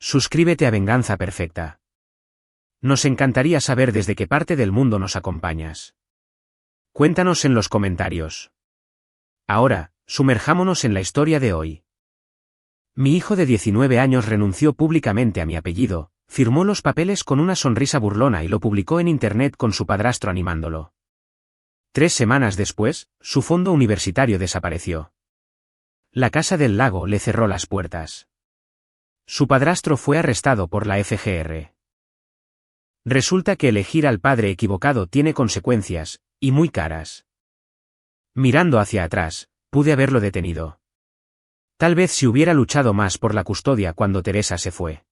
Suscríbete a Venganza Perfecta. Nos encantaría saber desde qué parte del mundo nos acompañas. Cuéntanos en los comentarios. Ahora, sumerjámonos en la historia de hoy. Mi hijo de 19 años renunció públicamente a mi apellido, firmó los papeles con una sonrisa burlona y lo publicó en internet con su padrastro animándolo. 3 semanas después, su fondo universitario desapareció. La Casa del Lago le cerró las puertas. Su padrastro fue arrestado por la FGR. Resulta que elegir al padre equivocado tiene consecuencias, y muy caras. Mirando hacia atrás, pude haberlo detenido. Tal vez si hubiera luchado más por la custodia cuando Teresa se fue.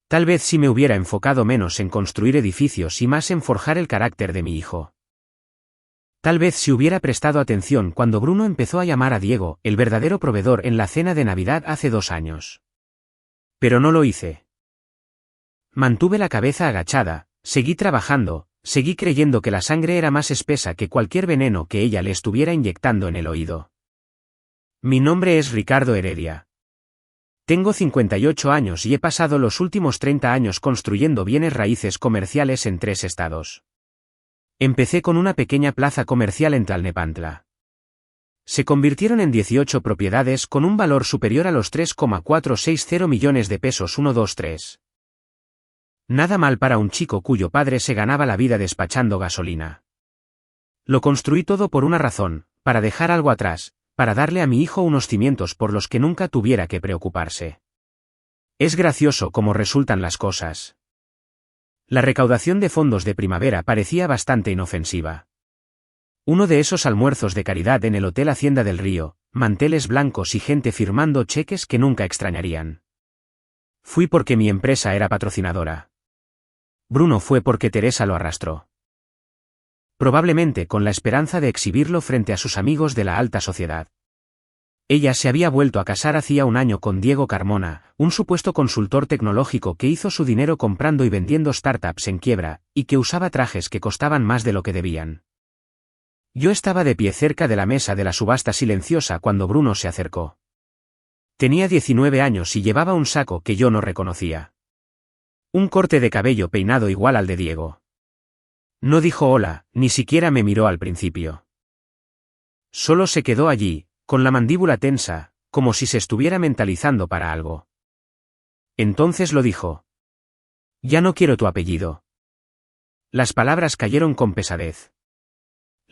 Tal vez si me hubiera enfocado menos en construir edificios y más en forjar el carácter de mi hijo. Tal vez si hubiera prestado atención cuando Bruno empezó a llamar a Diego, el verdadero proveedor, en la cena de Navidad hace 2 años. Pero no lo hice. Mantuve la cabeza agachada, seguí trabajando, seguí creyendo que la sangre era más espesa que cualquier veneno que ella le estuviera inyectando en el oído. Mi nombre es Ricardo Heredia. Tengo 58 años y he pasado los últimos 30 años construyendo bienes raíces comerciales en 3 estados. Empecé con una pequeña plaza comercial en Tlalnepantla. Se convirtieron en 18 propiedades con un valor superior a los 3,460 millones de pesos 123. Nada mal para un chico cuyo padre se ganaba la vida despachando gasolina. Lo construí todo por una razón, para dejar algo atrás, para darle a mi hijo unos cimientos por los que nunca tuviera que preocuparse. Es gracioso cómo resultan las cosas. La recaudación de fondos de primavera parecía bastante inofensiva. Uno de esos almuerzos de caridad en el Hotel Hacienda del Río, manteles blancos y gente firmando cheques que nunca extrañarían. Fui porque mi empresa era patrocinadora. Bruno fue porque Teresa lo arrastró. Probablemente con la esperanza de exhibirlo frente a sus amigos de la alta sociedad. Ella se había vuelto a casar hacía 1 año con Diego Carmona, un supuesto consultor tecnológico que hizo su dinero comprando y vendiendo startups en quiebra, y que usaba trajes que costaban más de lo que debían. Yo estaba de pie cerca de la mesa de la subasta silenciosa cuando Bruno se acercó. Tenía 19 años y llevaba un saco que yo no reconocía. Un corte de cabello peinado igual al de Diego. No dijo hola, ni siquiera me miró al principio. Solo se quedó allí, con la mandíbula tensa, como si se estuviera mentalizando para algo. Entonces lo dijo. Ya no quiero tu apellido. Las palabras cayeron con pesadez.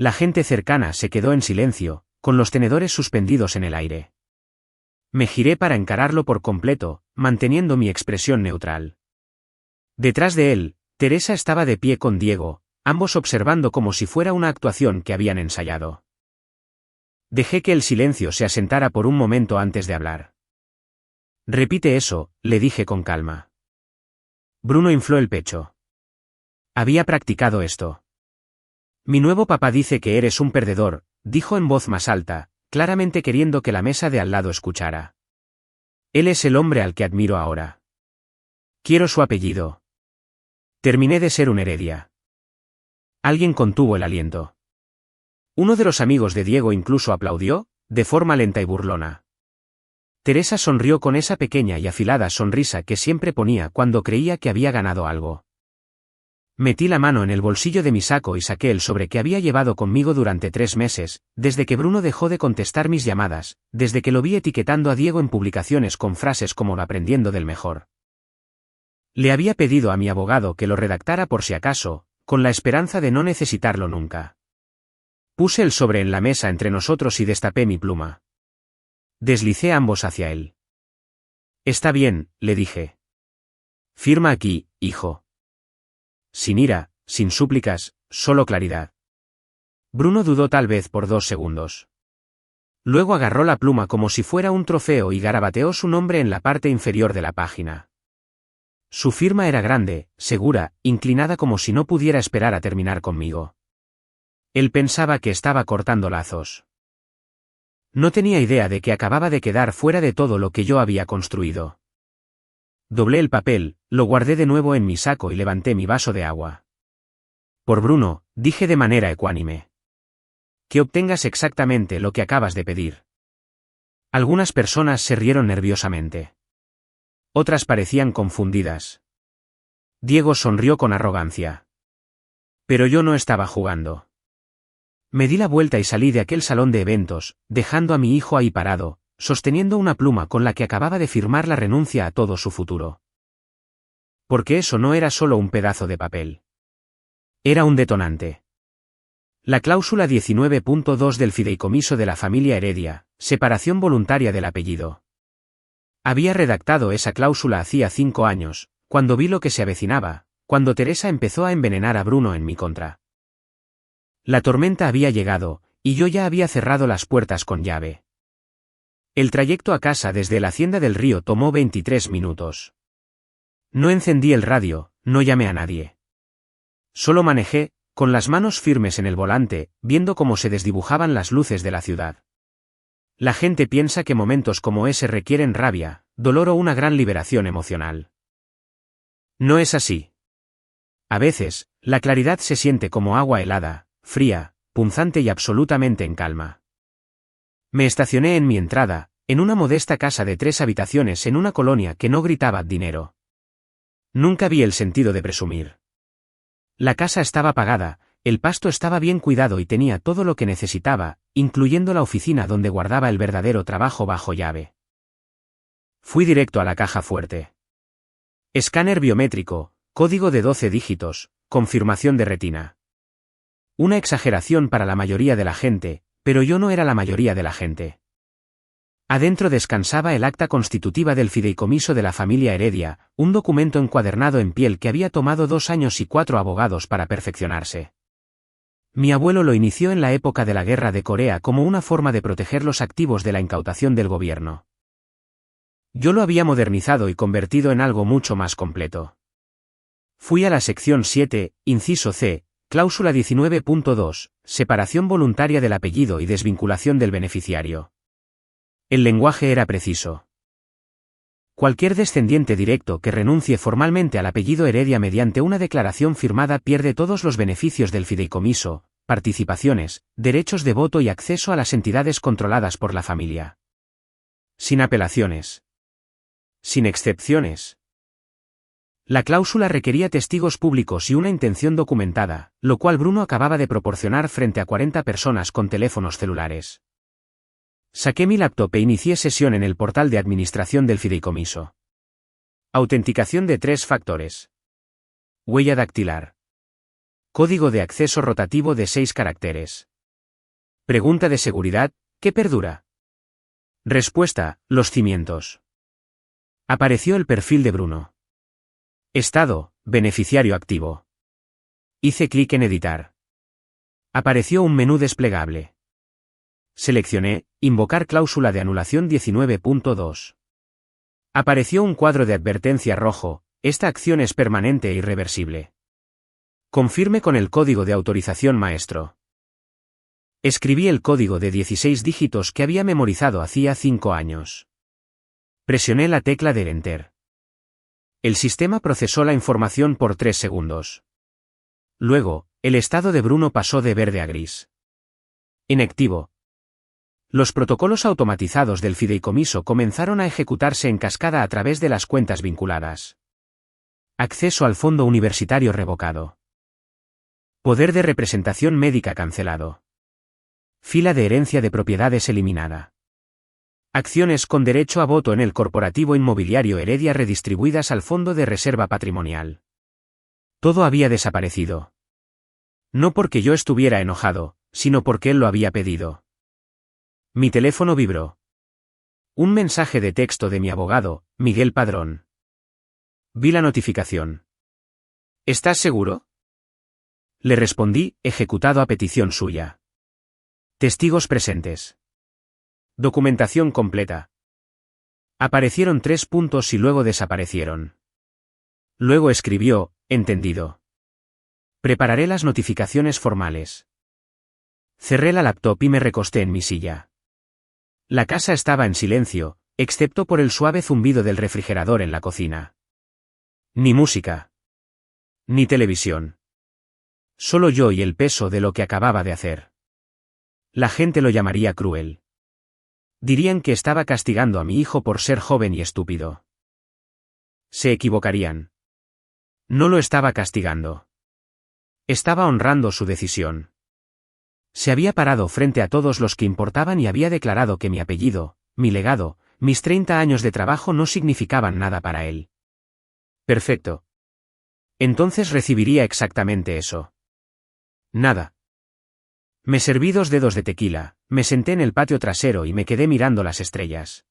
La gente cercana se quedó en silencio, con los tenedores suspendidos en el aire. Me giré para encararlo por completo, manteniendo mi expresión neutral. Detrás de él, Teresa estaba de pie con Diego, ambos observando como si fuera una actuación que habían ensayado. Dejé que el silencio se asentara por un momento antes de hablar. Repite eso, le dije con calma. Bruno infló el pecho. Había practicado esto. Mi nuevo papá dice que eres un perdedor, dijo en voz más alta, claramente queriendo que la mesa de al lado escuchara. Él es el hombre al que admiro ahora. Quiero su apellido. Terminé de ser un Heredia. Alguien contuvo el aliento. Uno de los amigos de Diego incluso aplaudió, de forma lenta y burlona. Teresa sonrió con esa pequeña y afilada sonrisa que siempre ponía cuando creía que había ganado algo. Metí la mano en el bolsillo de mi saco y saqué el sobre que había llevado conmigo durante 3 meses, desde que Bruno dejó de contestar mis llamadas, desde que lo vi etiquetando a Diego en publicaciones con frases como aprendiendo del mejor. Le había pedido a mi abogado que lo redactara por si acaso, con la esperanza de no necesitarlo nunca. Puse el sobre en la mesa entre nosotros y destapé mi pluma. Deslicé ambos hacia él. Está bien, le dije. Firma aquí, hijo. Sin ira, sin súplicas, solo claridad. Bruno dudó tal vez por 2 segundos. Luego agarró la pluma como si fuera un trofeo y garabateó su nombre en la parte inferior de la página. Su firma era grande, segura, inclinada como si no pudiera esperar a terminar conmigo. Él pensaba que estaba cortando lazos. No tenía idea de que acababa de quedar fuera de todo lo que yo había construido. Doblé el papel, lo guardé de nuevo en mi saco y levanté mi vaso de agua. Por Bruno, dije de manera ecuánime. Que obtengas exactamente lo que acabas de pedir. Algunas personas se rieron nerviosamente. Otras parecían confundidas. Diego sonrió con arrogancia. Pero yo no estaba jugando. Me di la vuelta y salí de aquel salón de eventos, dejando a mi hijo ahí parado, sosteniendo una pluma con la que acababa de firmar la renuncia a todo su futuro. Porque eso no era solo un pedazo de papel. Era un detonante. La cláusula 19.2 del fideicomiso de la familia Heredia, separación voluntaria del apellido. Había redactado esa cláusula hacía 5 años, cuando vi lo que se avecinaba, cuando Teresa empezó a envenenar a Bruno en mi contra. La tormenta había llegado, y yo ya había cerrado las puertas con llave. El trayecto a casa desde la Hacienda del Río tomó 23 minutos. No encendí el radio, no llamé a nadie. Solo manejé, con las manos firmes en el volante, viendo cómo se desdibujaban las luces de la ciudad. La gente piensa que momentos como ese requieren rabia, dolor o una gran liberación emocional. No es así. A veces, la claridad se siente como agua helada, fría, punzante y absolutamente en calma. Me estacioné en mi entrada, en una modesta casa de 3 habitaciones en una colonia que no gritaba dinero. Nunca vi el sentido de presumir. La casa estaba pagada, el pasto estaba bien cuidado y tenía todo lo que necesitaba, incluyendo la oficina donde guardaba el verdadero trabajo bajo llave. Fui directo a la caja fuerte. Escáner biométrico, código de 12 dígitos, confirmación de retina. Una exageración para la mayoría de la gente, pero yo no era la mayoría de la gente. Adentro descansaba el acta constitutiva del fideicomiso de la familia Heredia, un documento encuadernado en piel que había tomado 2 años y 4 abogados para perfeccionarse. Mi abuelo lo inició en la época de la Guerra de Corea como una forma de proteger los activos de la incautación del gobierno. Yo lo había modernizado y convertido en algo mucho más completo. Fui a la sección 7, inciso C, cláusula 19.2, separación voluntaria del apellido y desvinculación del beneficiario. El lenguaje era preciso. Cualquier descendiente directo que renuncie formalmente al apellido Heredia mediante una declaración firmada pierde todos los beneficios del fideicomiso, participaciones, derechos de voto y acceso a las entidades controladas por la familia. Sin apelaciones. Sin excepciones. La cláusula requería testigos públicos y una intención documentada, lo cual Bruno acababa de proporcionar frente a 40 personas con teléfonos celulares. Saqué mi laptop e inicié sesión en el portal de administración del fideicomiso. Autenticación de 3 factores. Huella dactilar. Código de acceso rotativo de 6 caracteres. Pregunta de seguridad, ¿qué perdura? Respuesta, los cimientos. Apareció el perfil de Bruno. Estado, beneficiario activo. Hice clic en editar. Apareció un menú desplegable. Seleccioné, invocar cláusula de anulación 19.2. Apareció un cuadro de advertencia rojo, esta acción es permanente e irreversible. Confirme con el código de autorización maestro. Escribí el código de 16 dígitos que había memorizado hacía 5 años. Presioné la tecla de Enter. El sistema procesó la información por 3 segundos. Luego, el estado de Bruno pasó de verde a gris. Inactivo. Los protocolos automatizados del fideicomiso comenzaron a ejecutarse en cascada a través de las cuentas vinculadas. Acceso al fondo universitario revocado. Poder de representación médica cancelado. Fila de herencia de propiedades eliminada. Acciones con derecho a voto en el corporativo inmobiliario Heredia redistribuidas al fondo de reserva patrimonial. Todo había desaparecido. No porque yo estuviera enojado, sino porque él lo había pedido. Mi teléfono vibró. Un mensaje de texto de mi abogado, Miguel Padrón. Vi la notificación. ¿Estás seguro? Le respondí, ejecutado a petición suya. Testigos presentes. Documentación completa. Aparecieron 3 puntos y luego desaparecieron. Luego escribió, entendido. Prepararé las notificaciones formales. Cerré la laptop y me recosté en mi silla. La casa estaba en silencio, excepto por el suave zumbido del refrigerador en la cocina. Ni música. Ni televisión. Solo yo y el peso de lo que acababa de hacer. La gente lo llamaría cruel. Dirían que estaba castigando a mi hijo por ser joven y estúpido. Se equivocarían. No lo estaba castigando. Estaba honrando su decisión. Se había parado frente a todos los que importaban y había declarado que mi apellido, mi legado, mis 30 años de trabajo no significaban nada para él. Perfecto. Entonces recibiría exactamente eso. Nada. Me serví 2 dedos de tequila, me senté en el patio trasero y me quedé mirando las estrellas.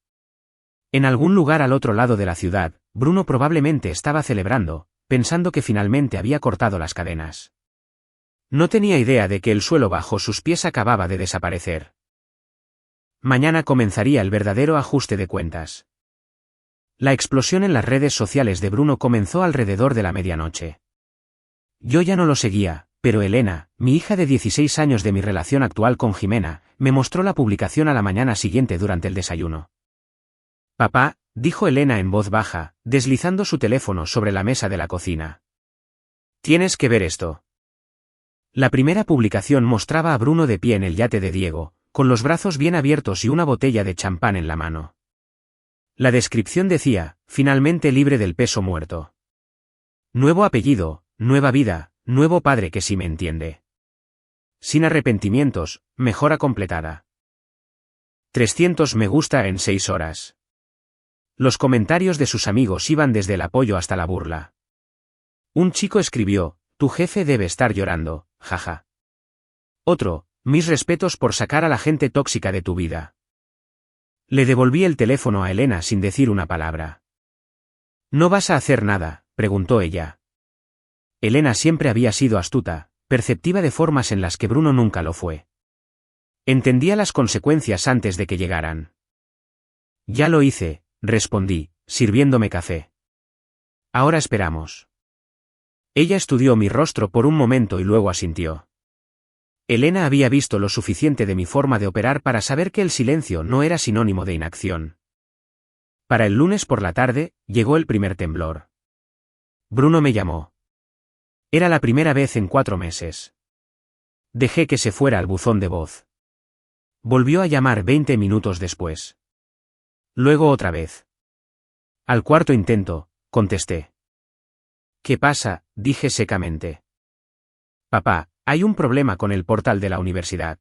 En algún lugar al otro lado de la ciudad, Bruno probablemente estaba celebrando, pensando que finalmente había cortado las cadenas. No tenía idea de que el suelo bajo sus pies acababa de desaparecer. Mañana comenzaría el verdadero ajuste de cuentas. La explosión en las redes sociales de Bruno comenzó alrededor de la medianoche. Yo ya no lo seguía, pero Elena, mi hija de 16 años de mi relación actual con Jimena, me mostró la publicación a la mañana siguiente durante el desayuno. Papá, dijo Elena en voz baja, deslizando su teléfono sobre la mesa de la cocina. Tienes que ver esto. La primera publicación mostraba a Bruno de pie en el yate de Diego, con los brazos bien abiertos y una botella de champán en la mano. La descripción decía, finalmente libre del peso muerto. Nuevo apellido, nueva vida, nuevo padre que sí me entiende. Sin arrepentimientos, mejora completada. 300 me gusta en 6 horas. Los comentarios de sus amigos iban desde el apoyo hasta la burla. Un chico escribió, tu jefe debe estar llorando, jaja. Otro, mis respetos por sacar a la gente tóxica de tu vida. Le devolví el teléfono a Elena sin decir una palabra. ¿No vas a hacer nada?, preguntó ella. Elena siempre había sido astuta, perceptiva de formas en las que Bruno nunca lo fue. Entendía las consecuencias antes de que llegaran. Ya lo hice, respondí, sirviéndome café. Ahora esperamos. Ella estudió mi rostro por un momento y luego asintió. Elena había visto lo suficiente de mi forma de operar para saber que el silencio no era sinónimo de inacción. Para el lunes por la tarde, llegó el primer temblor. Bruno me llamó. Era la primera vez en 4 meses. Dejé que se fuera al buzón de voz. Volvió a llamar 20 minutos después. Luego otra vez. Al cuarto intento, contesté. ¿Qué pasa?, dije secamente. Papá, hay un problema con el portal de la universidad.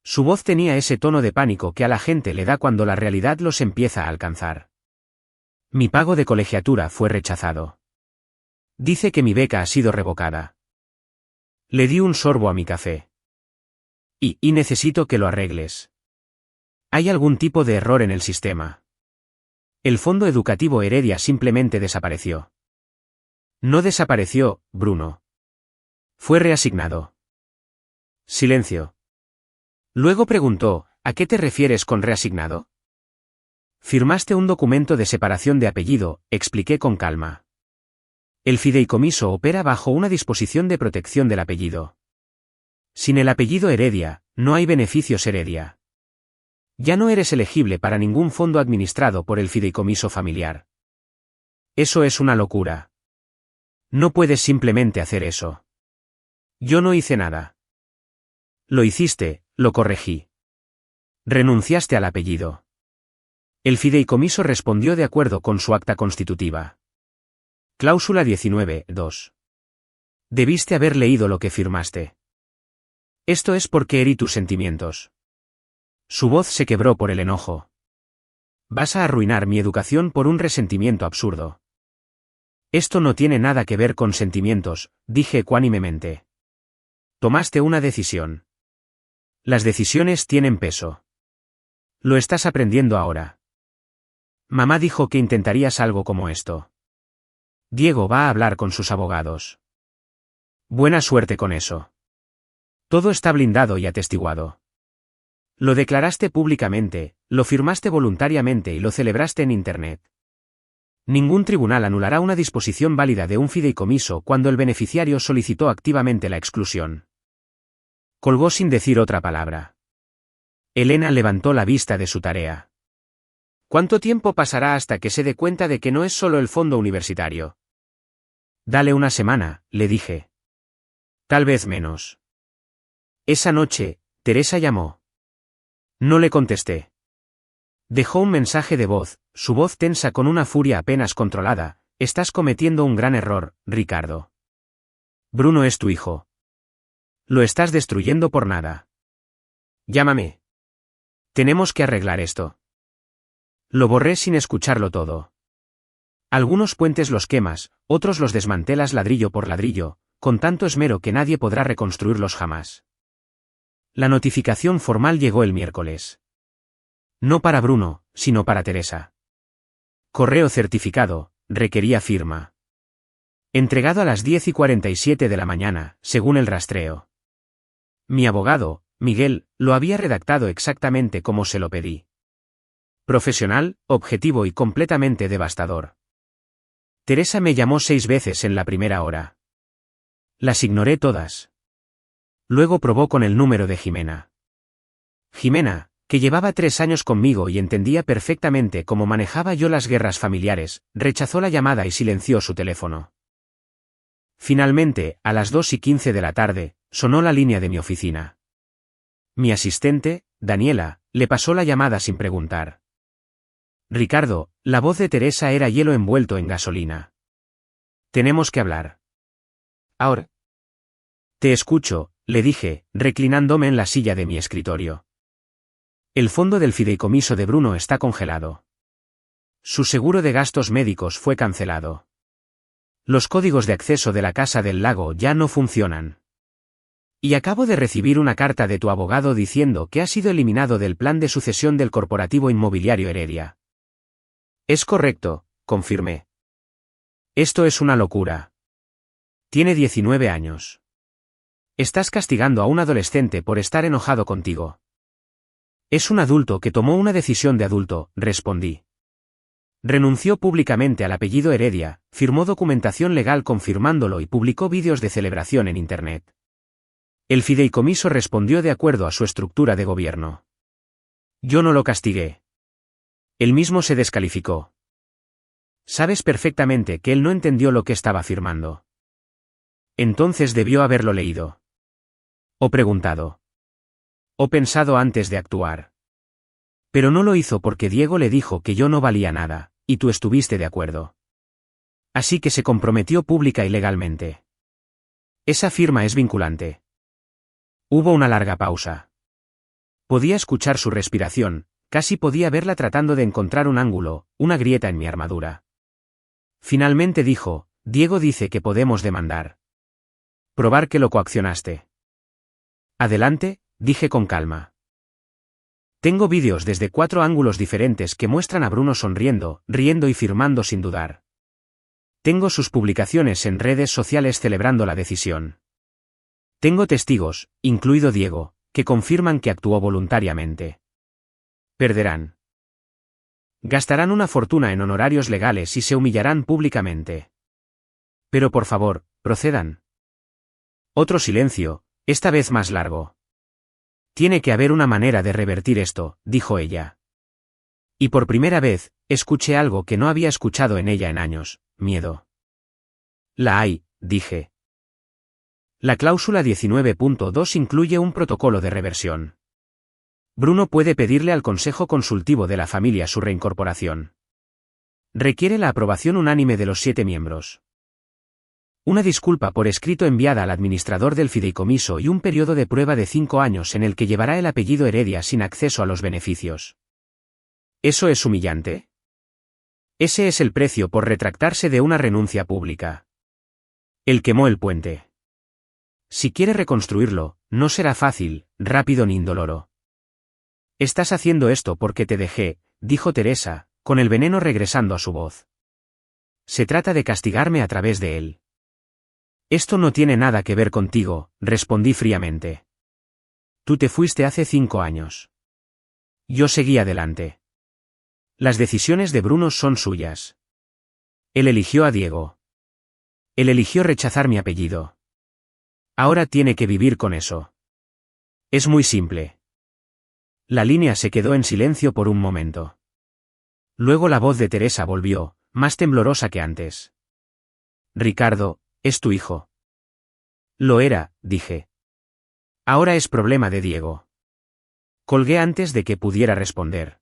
Su voz tenía ese tono de pánico que a la gente le da cuando la realidad los empieza a alcanzar. Mi pago de colegiatura fue rechazado. Dice que mi beca ha sido revocada. Le di un sorbo a mi café. Y necesito que lo arregles. Hay algún tipo de error en el sistema. El Fondo Educativo Heredia simplemente desapareció. No desapareció, Bruno. Fue reasignado. Silencio. Luego preguntó, ¿a qué te refieres con reasignado? Firmaste un documento de separación de apellido, expliqué con calma. El fideicomiso opera bajo una disposición de protección del apellido. Sin el apellido Heredia, no hay beneficios Heredia. Ya no eres elegible para ningún fondo administrado por el fideicomiso familiar. Eso es una locura. No puedes simplemente hacer eso. Yo no hice nada. Lo hiciste, lo corregí. Renunciaste al apellido. El fideicomiso respondió de acuerdo con su acta constitutiva. Cláusula 19.2. Debiste haber leído lo que firmaste. Esto es porque herí tus sentimientos. Su voz se quebró por el enojo. Vas a arruinar mi educación por un resentimiento absurdo. Esto no tiene nada que ver con sentimientos, dije ecuánimemente. Tomaste una decisión. Las decisiones tienen peso. Lo estás aprendiendo ahora. Mamá dijo que intentarías algo como esto. Diego va a hablar con sus abogados. Buena suerte con eso. Todo está blindado y atestiguado. Lo declaraste públicamente, lo firmaste voluntariamente y lo celebraste en Internet. Ningún tribunal anulará una disposición válida de un fideicomiso cuando el beneficiario solicitó activamente la exclusión. Colgó sin decir otra palabra. Elena levantó la vista de su tarea. ¿Cuánto tiempo pasará hasta que se dé cuenta de que no es solo el fondo universitario? Dale una semana, le dije. Tal vez menos. Esa noche, Teresa llamó. No le contesté. Dejó un mensaje de voz, su voz tensa con una furia apenas controlada, estás cometiendo un gran error, Ricardo. Bruno es tu hijo. Lo estás destruyendo por nada. Llámame. Tenemos que arreglar esto. Lo borré sin escucharlo todo. Algunos puentes los quemas, otros los desmantelas ladrillo por ladrillo, con tanto esmero que nadie podrá reconstruirlos jamás. La notificación formal llegó el miércoles. No para Bruno, sino para Teresa. Correo certificado, requería firma. Entregado a las 10:47 de la mañana, según el rastreo. Mi abogado, Miguel, lo había redactado exactamente como se lo pedí. Profesional, objetivo y completamente devastador. Teresa me llamó 6 veces en la primera hora. Las ignoré todas. Luego probó con el número de Jimena. Jimena, que llevaba 3 años conmigo y entendía perfectamente cómo manejaba yo las guerras familiares, rechazó la llamada y silenció su teléfono. Finalmente, a las 2:15 de la tarde, sonó la línea de mi oficina. Mi asistente, Daniela, le pasó la llamada sin preguntar. Ricardo, la voz de Teresa era hielo envuelto en gasolina. Tenemos que hablar. Ahora. Te escucho, le dije, reclinándome en la silla de mi escritorio. El fondo del fideicomiso de Bruno está congelado. Su seguro de gastos médicos fue cancelado. Los códigos de acceso de la Casa del Lago ya no funcionan. Y acabo de recibir una carta de tu abogado diciendo que ha sido eliminado del plan de sucesión del corporativo inmobiliario Heredia. Es correcto, confirmé. Esto es una locura. Tiene 19 años. Estás castigando a un adolescente por estar enojado contigo. Es un adulto que tomó una decisión de adulto, respondí. Renunció públicamente al apellido Heredia, firmó documentación legal confirmándolo y publicó vídeos de celebración en Internet. El fideicomiso respondió de acuerdo a su estructura de gobierno. Yo no lo castigué. Él mismo se descalificó. Sabes perfectamente que él no entendió lo que estaba firmando. Entonces debió haberlo leído. O preguntado. O pensado antes de actuar. Pero no lo hizo porque Diego le dijo que yo no valía nada, y tú estuviste de acuerdo. Así que se comprometió pública y legalmente. Esa firma es vinculante. Hubo una larga pausa. Podía escuchar su respiración, casi podía verla tratando de encontrar un ángulo, una grieta en mi armadura. Finalmente dijo, Diego dice que podemos demandar. Probar que lo coaccionaste. Adelante, dije con calma. Tengo vídeos desde 4 ángulos diferentes que muestran a Bruno sonriendo, riendo y firmando sin dudar. Tengo sus publicaciones en redes sociales celebrando la decisión. Tengo testigos, incluido Diego, que confirman que actuó voluntariamente. Perderán. Gastarán una fortuna en honorarios legales y se humillarán públicamente. Pero por favor, procedan. Otro silencio, esta vez más largo. Tiene que haber una manera de revertir esto, dijo ella. Y por primera vez, escuché algo que no había escuchado en ella en años, miedo. La hay, dije. La cláusula 19.2 incluye un protocolo de reversión. Bruno puede pedirle al Consejo Consultivo de la Familia su reincorporación. Requiere la aprobación unánime de los 7 miembros. Una disculpa por escrito enviada al administrador del fideicomiso y un periodo de prueba de 5 años en el que llevará el apellido Heredia sin acceso a los beneficios. ¿Eso es humillante? Ese es el precio por retractarse de una renuncia pública. Él quemó el puente. Si quiere reconstruirlo, no será fácil, rápido ni indoloro. Estás haciendo esto porque te dejé, dijo Teresa, con el veneno regresando a su voz. Se trata de castigarme a través de él. Esto no tiene nada que ver contigo, respondí fríamente. Tú te fuiste hace 5 años. Yo seguí adelante. Las decisiones de Bruno son suyas. Él eligió a Diego. Él eligió rechazar mi apellido. Ahora tiene que vivir con eso. Es muy simple. La línea se quedó en silencio por un momento. Luego la voz de Teresa volvió, más temblorosa que antes. Ricardo, es tu hijo. Lo era, dije. Ahora es problema de Diego. Colgué antes de que pudiera responder.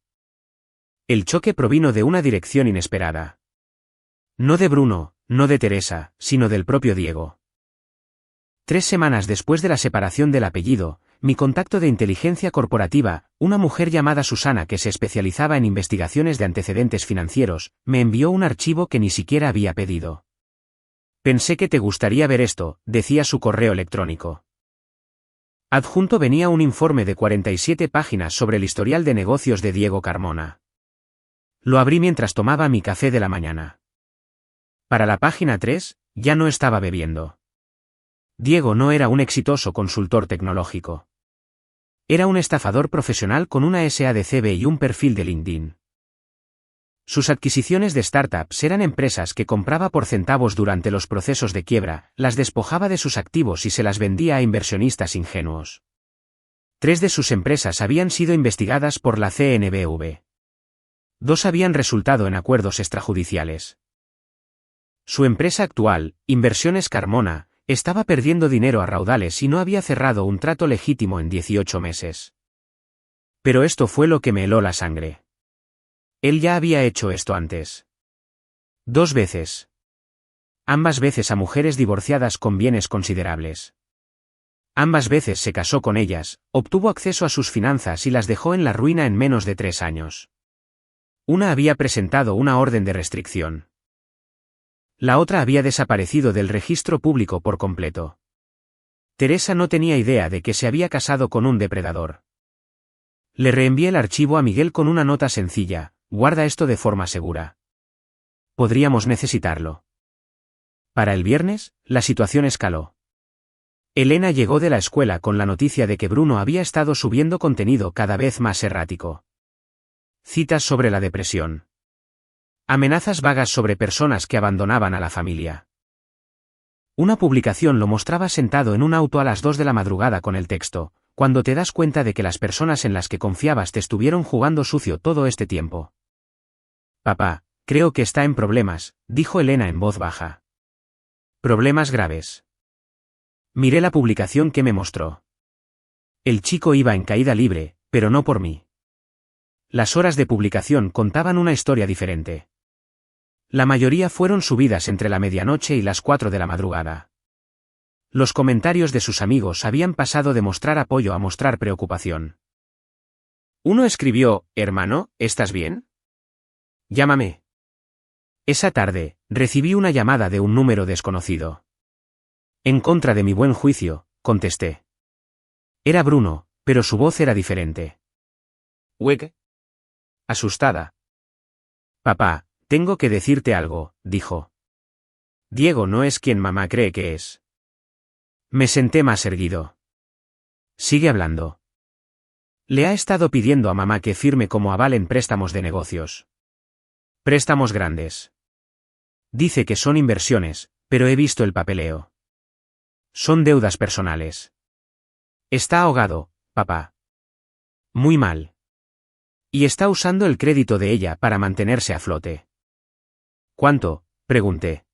El choque provino de una dirección inesperada. No de Bruno, no de Teresa, sino del propio Diego. 3 semanas después de la separación del apellido, mi contacto de inteligencia corporativa, una mujer llamada Susana que se especializaba en investigaciones de antecedentes financieros, me envió un archivo que ni siquiera había pedido. Pensé que te gustaría ver esto, decía su correo electrónico. Adjunto venía un informe de 47 páginas sobre el historial de negocios de Diego Carmona. Lo abrí mientras tomaba mi café de la mañana. Para la página 3, ya no estaba bebiendo. Diego no era un exitoso consultor tecnológico. Era un estafador profesional con una SADCB y un perfil de LinkedIn. Sus adquisiciones de startups eran empresas que compraba por centavos durante los procesos de quiebra, las despojaba de sus activos y se las vendía a inversionistas ingenuos. 3 de sus empresas habían sido investigadas por la CNBV. 2 habían resultado en acuerdos extrajudiciales. Su empresa actual, Inversiones Carmona, estaba perdiendo dinero a raudales y no había cerrado un trato legítimo en 18 meses. Pero esto fue lo que me heló la sangre. Él ya había hecho esto antes. 2 veces. Ambas veces a mujeres divorciadas con bienes considerables. Ambas veces se casó con ellas, obtuvo acceso a sus finanzas y las dejó en la ruina en menos de 3 años. Una había presentado una orden de restricción. La otra había desaparecido del registro público por completo. Teresa no tenía idea de que se había casado con un depredador. Le reenvié el archivo a Miguel con una nota sencilla: guarda esto de forma segura. Podríamos necesitarlo. Para el viernes, la situación escaló. Elena llegó de la escuela con la noticia de que Bruno había estado subiendo contenido cada vez más errático. Citas sobre la depresión. Amenazas vagas sobre personas que abandonaban a la familia. Una publicación lo mostraba sentado en un auto a las 2 de la madrugada con el texto: cuando te das cuenta de que las personas en las que confiabas te estuvieron jugando sucio todo este tiempo. Papá, creo que está en problemas, dijo Elena en voz baja. Problemas graves. Miré la publicación que me mostró. El chico iba en caída libre, pero no por mí. Las horas de publicación contaban una historia diferente. La mayoría fueron subidas entre la medianoche y las 4 de la madrugada. Los comentarios de sus amigos habían pasado de mostrar apoyo a mostrar preocupación. Uno escribió: hermano, ¿estás bien? Llámame. Esa tarde, recibí una llamada de un número desconocido. En contra de mi buen juicio, contesté. Era Bruno, pero su voz era diferente. ¿Qué? Asustada. Papá, tengo que decirte algo, dijo. Diego no es quien mamá cree que es. Me senté más erguido. Sigue hablando. Le ha estado pidiendo a mamá que firme como aval en préstamos de negocios. Préstamos grandes. Dice que son inversiones, pero he visto el papeleo. Son deudas personales. Está ahogado, papá. Muy mal. Y está usando el crédito de ella para mantenerse a flote. ¿Cuánto?, pregunté.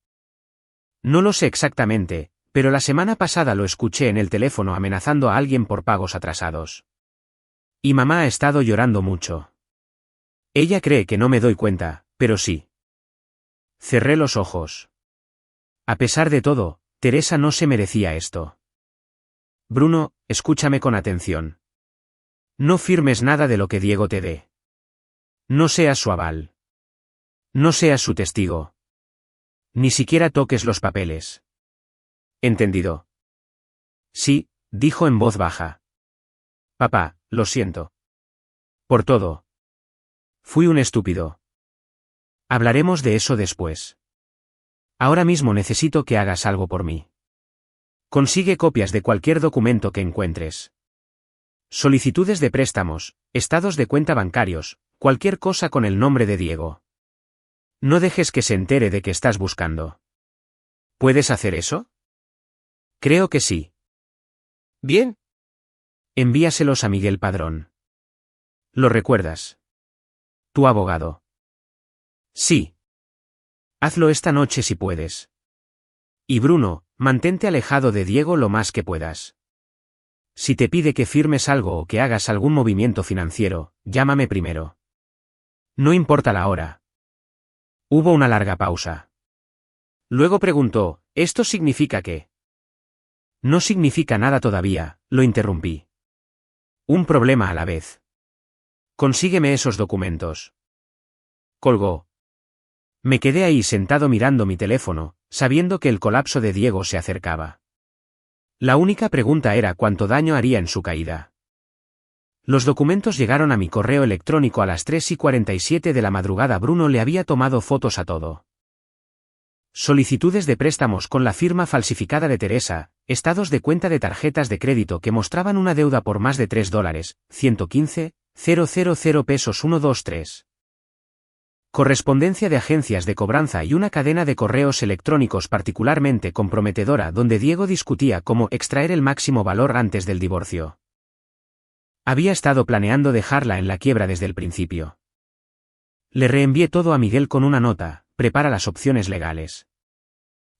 No lo sé exactamente, pero la semana pasada lo escuché en el teléfono amenazando a alguien por pagos atrasados. Y mamá ha estado llorando mucho. Ella cree que no me doy cuenta, pero sí. Cerré los ojos. A pesar de todo, Teresa no se merecía esto. Bruno, escúchame con atención. No firmes nada de lo que Diego te dé. No seas su aval. No seas su testigo. Ni siquiera toques los papeles. ¿Entendido? Sí, dijo en voz baja. Papá, lo siento. Por todo. Fui un estúpido. Hablaremos de eso después. Ahora mismo necesito que hagas algo por mí. Consigue copias de cualquier documento que encuentres. Solicitudes de préstamos, estados de cuenta bancarios, cualquier cosa con el nombre de Diego. No dejes que se entere de que estás buscando. ¿Puedes hacer eso? Creo que sí. Bien. Envíaselos a Miguel Padrón. ¿Lo recuerdas? Tu abogado. Sí. Hazlo esta noche si puedes. Y Bruno, mantente alejado de Diego lo más que puedas. Si te pide que firmes algo o que hagas algún movimiento financiero, llámame primero. No importa la hora. Hubo una larga pausa. Luego preguntó, ¿esto significa qué? No significa nada todavía, lo interrumpí. Un problema a la vez. Consígueme esos documentos. Colgó. Me quedé ahí sentado mirando mi teléfono, sabiendo que el colapso de Diego se acercaba. La única pregunta era cuánto daño haría en su caída. Los documentos llegaron a mi correo electrónico a las 3:47 de la madrugada. Bruno le había tomado fotos a todo. Solicitudes de préstamos con la firma falsificada de Teresa, estados de cuenta de tarjetas de crédito que mostraban una deuda por más de $3, 115,000 pesos 123. Correspondencia de agencias de cobranza y una cadena de correos electrónicos particularmente comprometedora donde Diego discutía cómo extraer el máximo valor antes del divorcio. Había estado planeando dejarla en la quiebra desde el principio. Le reenvié todo a Miguel con una nota: prepara las opciones legales.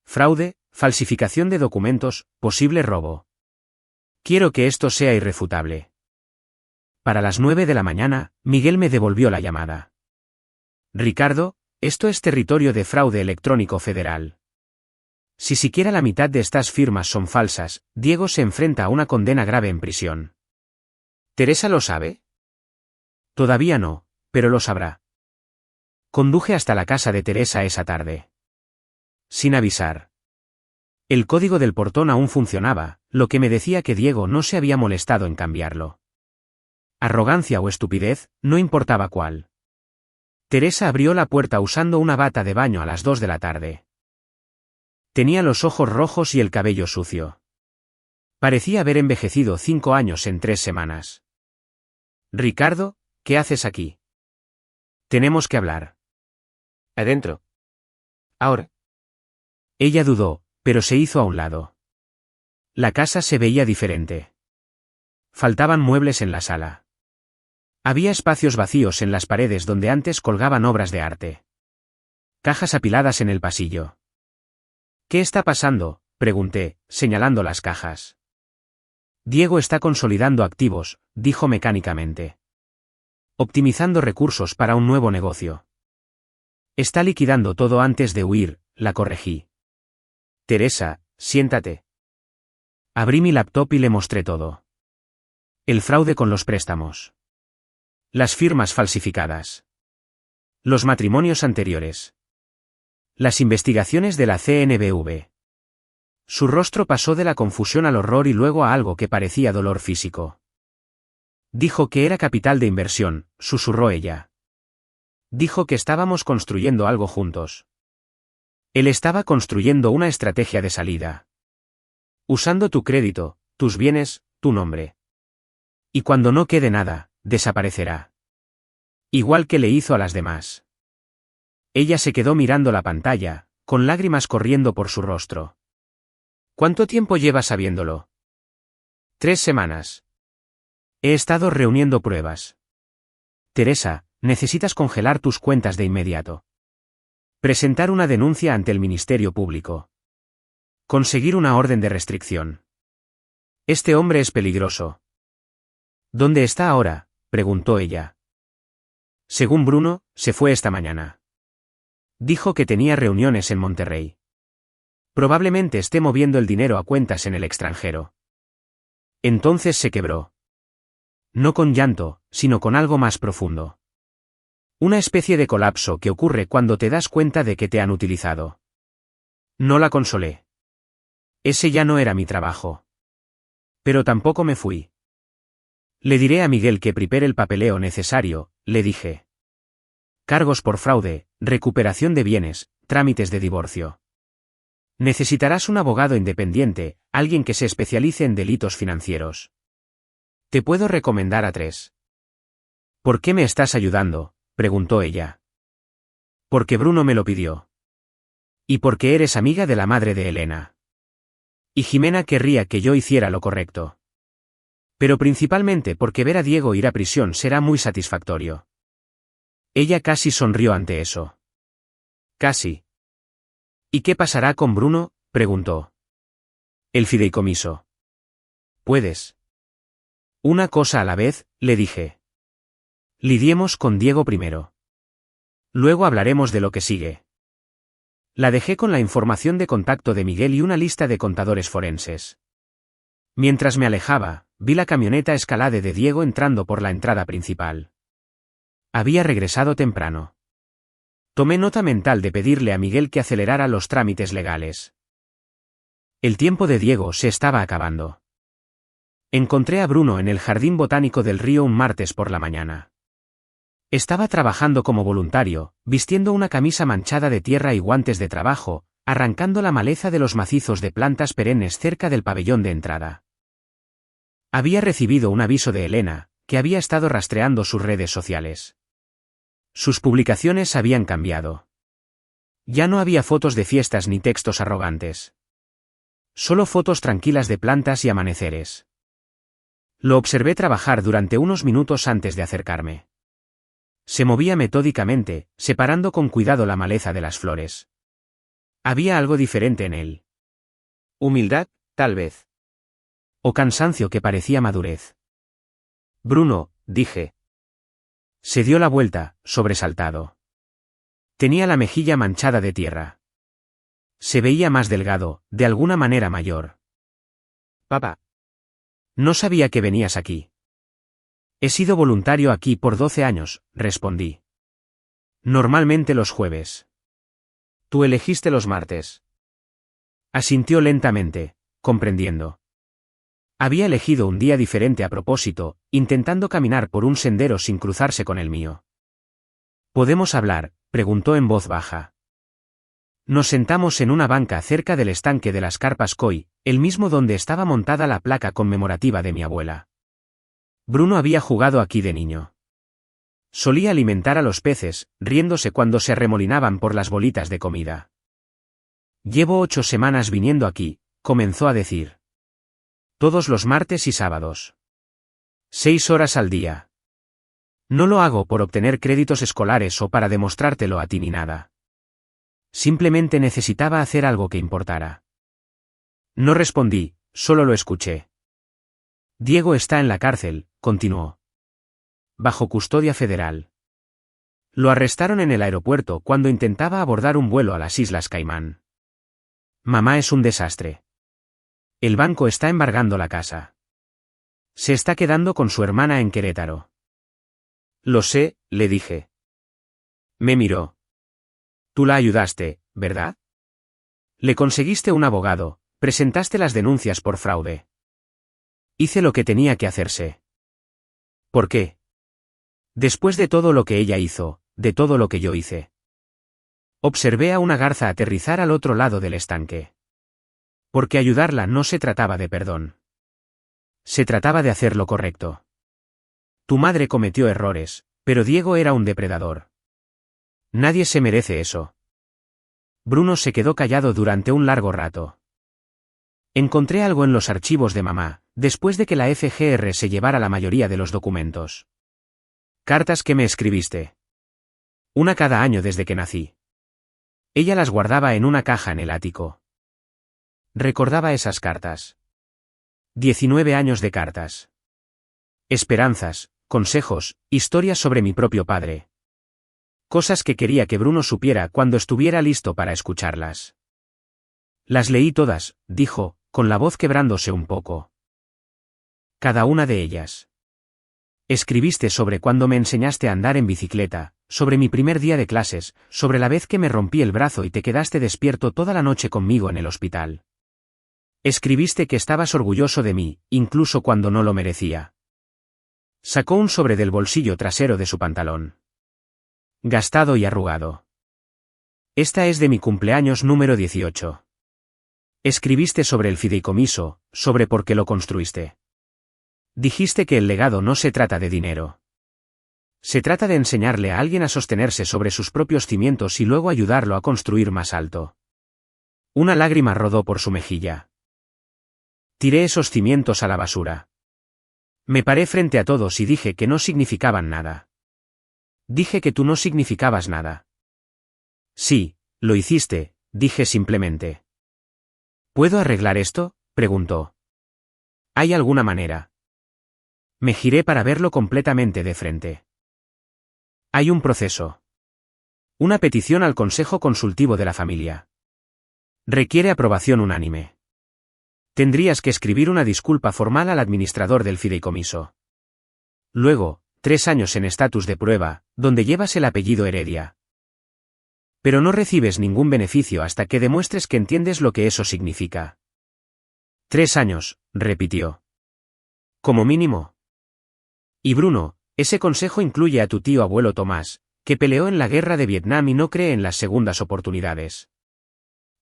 Fraude, falsificación de documentos, posible robo. Quiero que esto sea irrefutable. Para las 9 de la mañana, Miguel me devolvió la llamada. Ricardo, esto es territorio de fraude electrónico federal. Si siquiera la mitad de estas firmas son falsas, Diego se enfrenta a una condena grave en prisión. ¿Teresa lo sabe? Todavía no, pero lo sabrá. Conduje hasta la casa de Teresa esa tarde. Sin avisar. El código del portón aún funcionaba, lo que me decía que Diego no se había molestado en cambiarlo. Arrogancia o estupidez, no importaba cuál. Teresa abrió la puerta usando una bata de baño a las 2 de la tarde. Tenía los ojos rojos y el cabello sucio. Parecía haber envejecido 5 años en 3 semanas. Ricardo, ¿qué haces aquí? Tenemos que hablar. Adentro. Ahora. Ella dudó, pero se hizo a un lado. La casa se veía diferente. Faltaban muebles en la sala. Había espacios vacíos en las paredes donde antes colgaban obras de arte. Cajas apiladas en el pasillo. ¿Qué está pasando?, pregunté, señalando las cajas. Diego está consolidando activos, dijo mecánicamente. Optimizando recursos para un nuevo negocio. Está liquidando todo antes de huir, la corregí. Teresa, siéntate. Abrí mi laptop y le mostré todo. El fraude con los préstamos. Las firmas falsificadas. Los matrimonios anteriores. Las investigaciones de la CNBV. Su rostro pasó de la confusión al horror y luego a algo que parecía dolor físico. Dijo que era capital de inversión, susurró ella. Dijo que estábamos construyendo algo juntos. Él estaba construyendo una estrategia de salida. Usando tu crédito, tus bienes, tu nombre. Y cuando no quede nada, desaparecerá. Igual que le hizo a las demás. Ella se quedó mirando la pantalla, con lágrimas corriendo por su rostro. ¿Cuánto tiempo llevas sabiéndolo? 3 semanas. He estado reuniendo pruebas. Teresa, necesitas congelar tus cuentas de inmediato. Presentar una denuncia ante el Ministerio Público. Conseguir una orden de restricción. Este hombre es peligroso. ¿Dónde está ahora?, preguntó ella. Según Bruno, se fue esta mañana. Dijo que tenía reuniones en Monterrey. Probablemente esté moviendo el dinero a cuentas en el extranjero. Entonces se quebró. No con llanto, sino con algo más profundo. Una especie de colapso que ocurre cuando te das cuenta de que te han utilizado. No la consolé. Ese ya no era mi trabajo. Pero tampoco me fui. Le diré a Miguel que prepare el papeleo necesario, le dije. Cargos por fraude, recuperación de bienes, trámites de divorcio. Necesitarás un abogado independiente, alguien que se especialice en delitos financieros. Te puedo recomendar a 3. ¿Por qué me estás ayudando?, preguntó ella. Porque Bruno me lo pidió. Y porque eres amiga de la madre de Elena. Y Jimena querría que yo hiciera lo correcto. Pero principalmente porque ver a Diego ir a prisión será muy satisfactorio. Ella casi sonrió ante eso. Casi. ¿Y qué pasará con Bruno?, preguntó. El fideicomiso. Puedes. Una cosa a la vez, le dije. Lidiemos con Diego primero. Luego hablaremos de lo que sigue. La dejé con la información de contacto de Miguel y una lista de contadores forenses. Mientras me alejaba, vi la camioneta Escalade de Diego entrando por la entrada principal. Había regresado temprano. Tomé nota mental de pedirle a Miguel que acelerara los trámites legales. El tiempo de Diego se estaba acabando. Encontré a Bruno en el Jardín Botánico del Río un martes por la mañana. Estaba trabajando como voluntario, vistiendo una camisa manchada de tierra y guantes de trabajo, arrancando la maleza de los macizos de plantas perennes cerca del pabellón de entrada. Había recibido un aviso de Elena, que había estado rastreando sus redes sociales. Sus publicaciones habían cambiado. Ya no había fotos de fiestas ni textos arrogantes. Solo fotos tranquilas de plantas y amaneceres. Lo observé trabajar durante unos minutos antes de acercarme. Se movía metódicamente, separando con cuidado la maleza de las flores. Había algo diferente en él. Humildad, tal vez. O cansancio que parecía madurez. Bruno, dije. Se dio la vuelta, sobresaltado. Tenía la mejilla manchada de tierra. Se veía más delgado, de alguna manera mayor. Papá. No sabía que venías aquí. He sido voluntario aquí por 12 años, respondí. Normalmente los jueves. Tú elegiste los martes. Asintió lentamente, comprendiendo. Había elegido un día diferente a propósito, intentando caminar por un sendero sin cruzarse con el mío. ¿Podemos hablar?, preguntó en voz baja. Nos sentamos en una banca cerca del estanque de las carpas Koi, el mismo donde estaba montada la placa conmemorativa de mi abuela. Bruno había jugado aquí de niño. Solía alimentar a los peces, riéndose cuando se arremolinaban por las bolitas de comida. Llevo 8 semanas viniendo aquí, comenzó a decir. Todos los martes y sábados. 6 horas al día. No lo hago por obtener créditos escolares o para demostrártelo a ti ni nada. Simplemente necesitaba hacer algo que importara. No respondí, solo lo escuché. Diego está en la cárcel, continuó. Bajo custodia federal. Lo arrestaron en el aeropuerto cuando intentaba abordar un vuelo a las Islas Caimán. Mamá es un desastre. El banco está embargando la casa. Se está quedando con su hermana en Querétaro. Lo sé, le dije. Me miró. Tú la ayudaste, ¿verdad? Le conseguiste un abogado, presentaste las denuncias por fraude. Hice lo que tenía que hacerse. ¿Por qué? Después de todo lo que ella hizo, de todo lo que yo hice. Observé a una garza aterrizar al otro lado del estanque. Porque ayudarla no se trataba de perdón. Se trataba de hacer lo correcto. Tu madre cometió errores, pero Diego era un depredador. Nadie se merece eso. Bruno se quedó callado durante un largo rato. Encontré algo en los archivos de mamá, después de que la FGR se llevara la mayoría de los documentos. Cartas que me escribiste. Una cada año desde que nací. Ella las guardaba en una caja en el ático. Recordaba esas cartas. 19 años de cartas. Esperanzas, consejos, historias sobre mi propio padre. Cosas que quería que Bruno supiera cuando estuviera listo para escucharlas. Las leí todas, dijo, con la voz quebrándose un poco. Cada una de ellas. Escribiste sobre cuando me enseñaste a andar en bicicleta, sobre mi primer día de clases, sobre la vez que me rompí el brazo y te quedaste despierto toda la noche conmigo en el hospital. Escribiste que estabas orgulloso de mí, incluso cuando no lo merecía. Sacó un sobre del bolsillo trasero de su pantalón. Gastado y arrugado. Esta es de mi cumpleaños número 18. Escribiste sobre el fideicomiso, sobre por qué lo construiste. Dijiste que el legado no se trata de dinero. Se trata de enseñarle a alguien a sostenerse sobre sus propios cimientos y luego ayudarlo a construir más alto. Una lágrima rodó por su mejilla. Tiré esos cimientos a la basura. Me paré frente a todos y dije que no significaban nada. Dije que tú no significabas nada. Sí, lo hiciste, dije simplemente. ¿Puedo arreglar esto?, preguntó. ¿Hay alguna manera? Me giré para verlo completamente de frente. Hay un proceso. Una petición al Consejo Consultivo de la Familia. Requiere aprobación unánime. Tendrías que escribir una disculpa formal al administrador del fideicomiso. Luego, 3 años en estatus de prueba, donde llevas el apellido Heredia. Pero no recibes ningún beneficio hasta que demuestres que entiendes lo que eso significa. 3 años, repitió. Como mínimo. Y Bruno, ese consejo incluye a tu tío abuelo Tomás, que peleó en la guerra de Vietnam y no cree en las segundas oportunidades.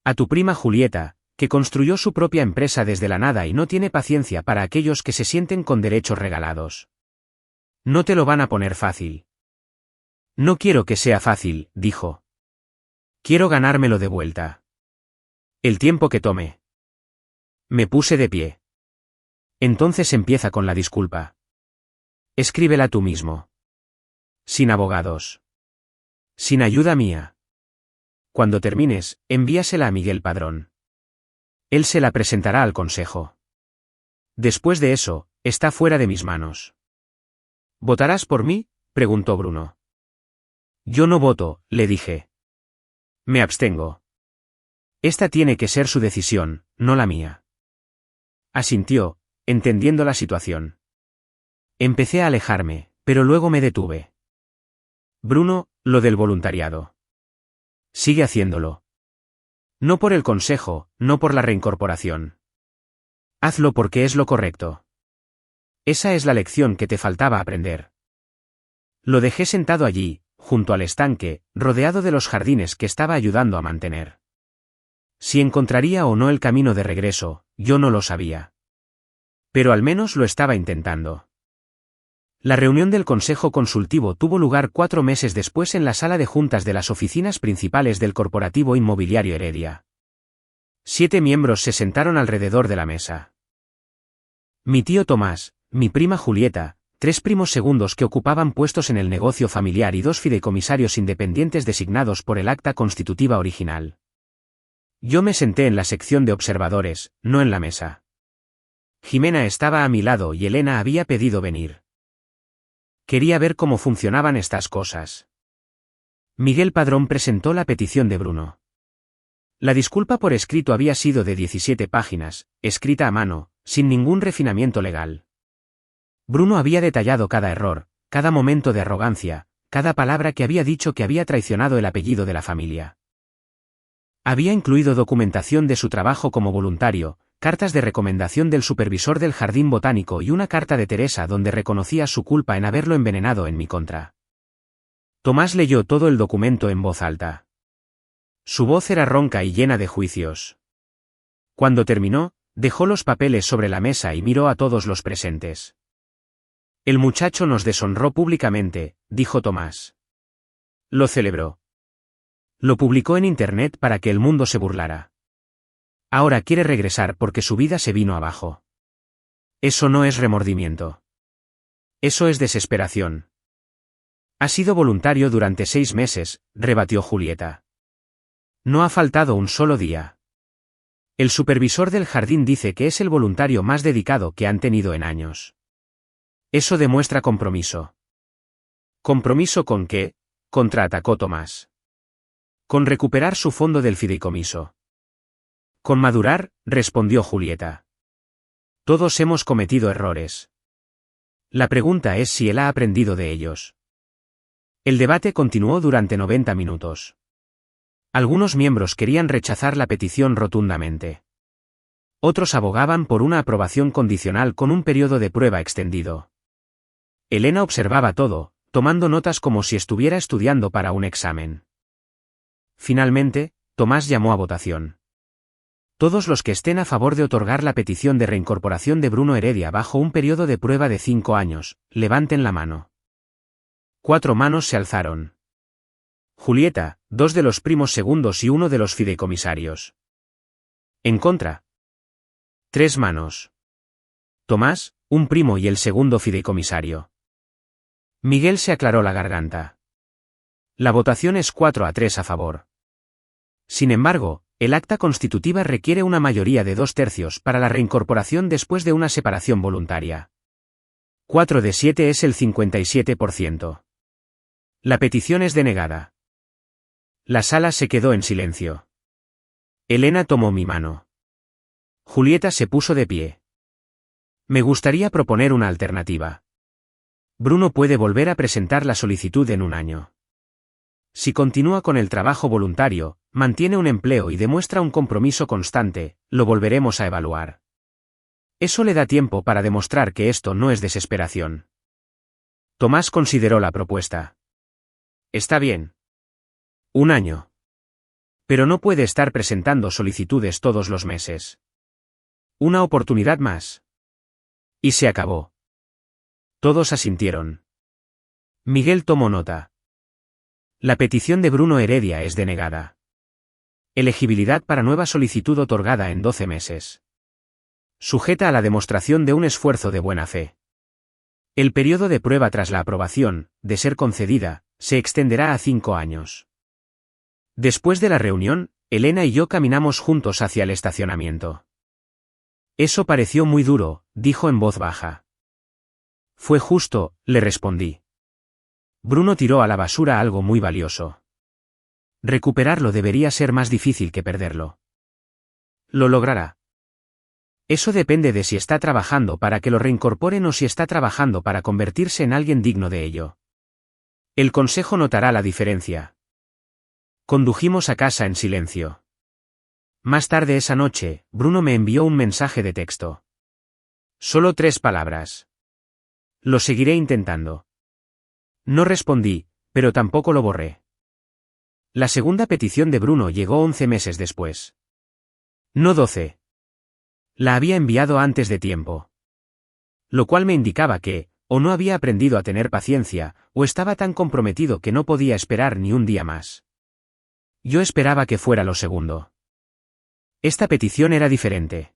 A tu prima Julieta, que construyó su propia empresa desde la nada y no tiene paciencia para aquellos que se sienten con derechos regalados. No te lo van a poner fácil. No quiero que sea fácil, dijo. Quiero ganármelo de vuelta. El tiempo que tome. Me puse de pie. Entonces empieza con la disculpa. Escríbela tú mismo. Sin abogados. Sin ayuda mía. Cuando termines, envíasela a Miguel Padrón. Él se la presentará al consejo. Después de eso, está fuera de mis manos. ¿Votarás por mí?, preguntó Bruno. Yo no voto, le dije. Me abstengo. Esta tiene que ser su decisión, no la mía. Asintió, entendiendo la situación. Empecé a alejarme, pero luego me detuve. Bruno, lo del voluntariado. Sigue haciéndolo. No por el consejo, no por la reincorporación. Hazlo porque es lo correcto. Esa es la lección que te faltaba aprender. Lo dejé sentado allí, junto al estanque, rodeado de los jardines que estaba ayudando a mantener. Si encontraría o no el camino de regreso, yo no lo sabía. Pero al menos lo estaba intentando. La reunión del Consejo Consultivo tuvo lugar 4 meses después en la sala de juntas de las oficinas principales del Corporativo Inmobiliario Heredia. 7 miembros se sentaron alrededor de la mesa. Mi tío Tomás, mi prima Julieta, 3 primos segundos que ocupaban puestos en el negocio familiar y 2 fideicomisarios independientes designados por el acta constitutiva original. Yo me senté en la sección de observadores, no en la mesa. Jimena estaba a mi lado y Elena había pedido venir. Quería ver cómo funcionaban estas cosas. Miguel Padrón presentó la petición de Bruno. La disculpa por escrito había sido de 17 páginas, escrita a mano, sin ningún refinamiento legal. Bruno había detallado cada error, cada momento de arrogancia, cada palabra que había dicho que había traicionado el apellido de la familia. Había incluido documentación de su trabajo como voluntario, cartas de recomendación del supervisor del jardín botánico y una carta de Teresa donde reconocía su culpa en haberlo envenenado en mi contra. Tomás leyó todo el documento en voz alta. Su voz era ronca y llena de juicios. Cuando terminó, dejó los papeles sobre la mesa y miró a todos los presentes. El muchacho nos deshonró públicamente, dijo Tomás. Lo celebró. Lo publicó en internet para que el mundo se burlara. Ahora quiere regresar porque su vida se vino abajo. Eso no es remordimiento. Eso es desesperación. Ha sido voluntario durante 6 meses, rebatió Julieta. No ha faltado un solo día. El supervisor del jardín dice que es el voluntario más dedicado que han tenido en años. Eso demuestra compromiso. ¿Compromiso con qué?, contraatacó Tomás. Con recuperar su fondo del fideicomiso. Con madurar, respondió Julieta. Todos hemos cometido errores. La pregunta es si él ha aprendido de ellos. El debate continuó durante 90 minutos. Algunos miembros querían rechazar la petición rotundamente. Otros abogaban por una aprobación condicional con un periodo de prueba extendido. Elena observaba todo, tomando notas como si estuviera estudiando para un examen. Finalmente, Tomás llamó a votación. Todos los que estén a favor de otorgar la petición de reincorporación de Bruno Heredia bajo un periodo de prueba de 5 años, levanten la mano. 4 manos se alzaron. Julieta, 2 de los primos segundos y 1 de los fideicomisarios. En contra. 3 manos. Tomás, un primo y el segundo fideicomisario. Miguel se aclaró la garganta. La votación es 4-3 a favor. Sin embargo, el acta constitutiva requiere una mayoría de 2/3 para la reincorporación después de una separación voluntaria. 4 de 7 es el 57%. La petición es denegada. La sala se quedó en silencio. Elena tomó mi mano. Julieta se puso de pie. Me gustaría proponer una alternativa. Bruno puede volver a presentar la solicitud en un año. Si continúa con el trabajo voluntario, mantiene un empleo y demuestra un compromiso constante, lo volveremos a evaluar. Eso le da tiempo para demostrar que esto no es desesperación. Tomás consideró la propuesta. Está bien. Un año. Pero no puede estar presentando solicitudes todos los meses. Una oportunidad más. Y se acabó. Todos asintieron. Miguel tomó nota. La petición de Bruno Heredia es denegada. Elegibilidad para nueva solicitud otorgada en 12 meses. Sujeta a la demostración de un esfuerzo de buena fe. El periodo de prueba tras la aprobación, de ser concedida, se extenderá a 5 años. Después de la reunión, Elena y yo caminamos juntos hacia el estacionamiento. Eso pareció muy duro, dijo en voz baja. Fue justo, le respondí. Bruno tiró a la basura algo muy valioso. Recuperarlo debería ser más difícil que perderlo. Lo logrará. Eso depende de si está trabajando para que lo reincorporen o si está trabajando para convertirse en alguien digno de ello. El consejo notará la diferencia. Condujimos a casa en silencio. Más tarde esa noche, Bruno me envió un mensaje de texto. Solo 3 palabras. Lo seguiré intentando. No respondí, pero tampoco lo borré. La segunda petición de Bruno llegó 11 meses después. No 12. La había enviado antes de tiempo. Lo cual me indicaba que, o no había aprendido a tener paciencia, o estaba tan comprometido que no podía esperar ni un día más. Yo esperaba que fuera lo segundo. Esta petición era diferente.